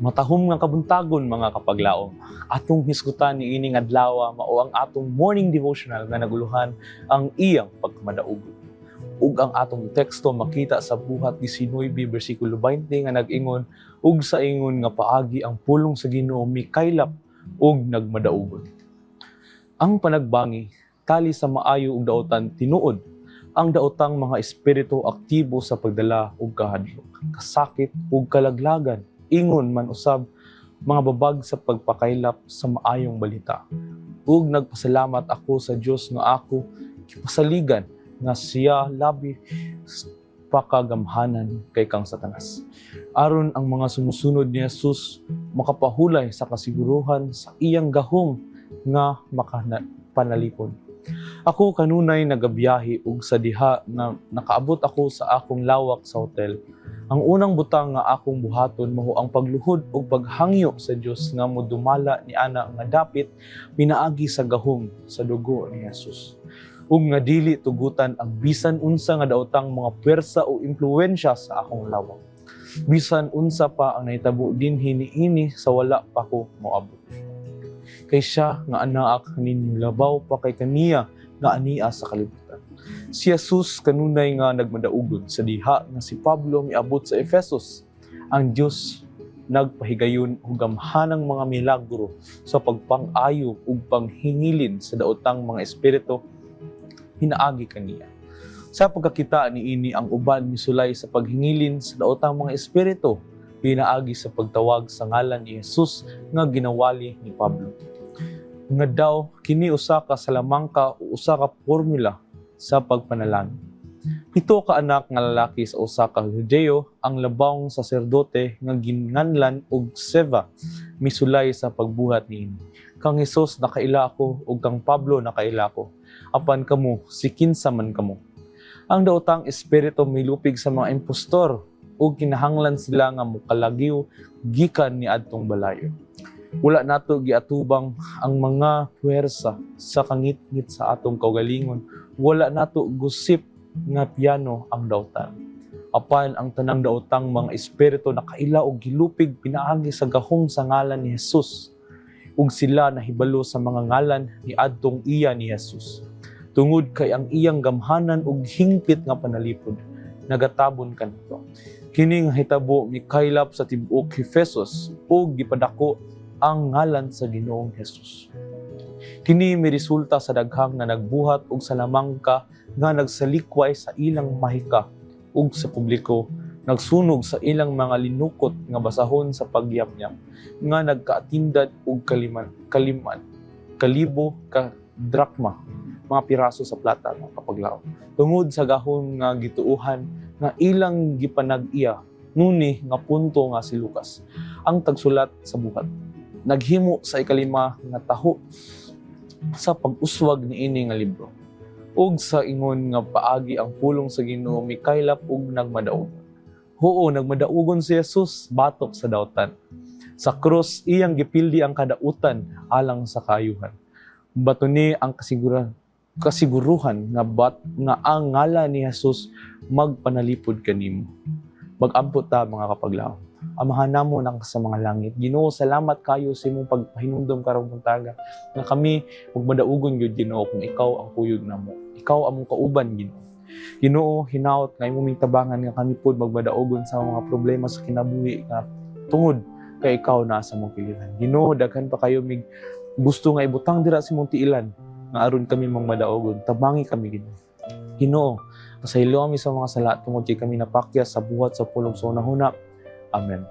Matahom nga kabuntagon mga kapaglaom. Atong hisgutan ni ining adlaw mao ang atong morning devotional nga naguluhan ang iyang pagkamadaugod. Ug ang atong teksto makita sa buhat 19 bersikulo 20 nga nag-ingon, ug sa ingon nga paagi ang pulong sa Ginoo mikaylap ug nagmadaugon. Ang panagbangi tali sa maayo ug daotan tinuod ang daotang mga espiritu aktibo sa pagdala ug kahadlok, kasakit ug kalaglagan, ingon man usab mga babag sa pagpakaylap sa maayong balita. Ug nagpasalamat ako sa Dios nga ako pasaligan nga siya labi pakagamhanan kay kang Satanas. Aron ang mga sumusunod ni Jesus makapahulay sa kasiguruhan sa iyang gahom nga makapanalipon. Ako kanunay nagabiyahe ug sa diha nga nakaabot ako sa akong lawak sa hotel. Ang unang butang nga akong buhaton mao ang pagluhod ug paghangyo sa Dios nga modumala ni ana nga dapit pinaagi sa gahom sa dugo ni Jesus. Ug nga dili tugutan ang bisan unsa nga daotang mga pwersa o impluwensya sa akong lawak. Bisan unsa pa ang nahitabo dinhi niini sa wala pa ko moabot. Kay siya nga anak ninyo labaw pa kay kaniya nga ania sa kalibutan. Si Jesus kanunay nga nagmadaugod sa diha nga si Pablo miabot sa Efesos. Ang Dios nagpahigayon og gamhanang mga milagro sa pagpang-ayo ug panghingilin sa daotang mga espiritu hinaagi kaniya. Sa pagkakita niini ang uban misulay sa paghingilin sa daotang mga espiritu pinaagi sa pagtawag sa ngalan ni Jesus nga ginawali ni Pablo. Nga daw kini usa ka salamangka o usa ka formula sa pagpanalangin. 7 ka anak nga lalaki sa usa ka Hudeo ang labawng saserdote nga ginganlan og Seva misulay sa pagbuhat niini. Kang Hesus nakaila ako ug kang Pablo nakaila ko. Apan kamo si kinsa man kamo. Ang daotang espiritu milupig sa mga impostor ug kinahanglan sila nga mokalagyo gikan ni adtong balayo. Wala nato giatubang ang mga puwersa sa kangit-ngit sa atong kaugalingon. Wala nato gusip nga piano ang daotan. Apan ang tanang daotang mga espiritu nakaila og gilupig pinaagi sa gahom sa ngalan ni Jesus. Ug sila nahibalo sa mga ngalan ni adtong iya ni Jesus. Tungod kay ang iyang gamhanan ug hingpit nga panalipod, nagatabon kanto. Kini nga hitabo mikaylap sa tibuok Efesos ug gipadako ang ngalan sa Ginoong Jesus. Kini may resulta sa daghang na nagbuhat og salamangka nga nagsalikway sa ilang mahika ug sa publiko, nagsunog sa ilang mga linukot nga basahon sa pagyamyam, nga nagkaatindad og kalibo ka drakma, mga piraso sa plata nga kapaglaom. Tungod sa gahom nga gituuhan nga ilang gipanag-iya, nuni nga punto nga si Lucas, ang tagsulat sa buhat. Naghimo sa ikalima nga taho sa pag-uswag niini nga libro. Ug sa ingon nga paagi ang pulong sa Ginoo mikaylap ug nagmadaugon. Oo, nagmadaugon si Jesus batok sa daotan. Sa krus iyang gipildi ang kadautan alang sa kayuhan. Bato ni ang kasiguruhan nga ang ngalan ni Jesus magpanalipod kanimo. Mag-ampot ta mga kapaglaom. Amahan namo nang sa mga langit. Ginoo, salamat kayo sa imong pagpahinumdom karong buntaga nga kami ug madaugon gyud Ginoo kung ikaw ang kuyog namo. Ikaw among kauban Ginoo. Ginoo, hinaot nga imong tabangan nga kami pod magmadaugon sa mga problema sa kinabuhi nga tungod kay ikaw na sa mong pilihan. Ginoo, daghan pa kayo mig gusto nga ibutang dira sa imong tiilan nga aron kami magmadaugon. Tabangi kami Ginoo. Ginoo, pasaylo kami sa mga sala tungod kay kami napakyas sa buhat sa pulong sa unahuna. Amen.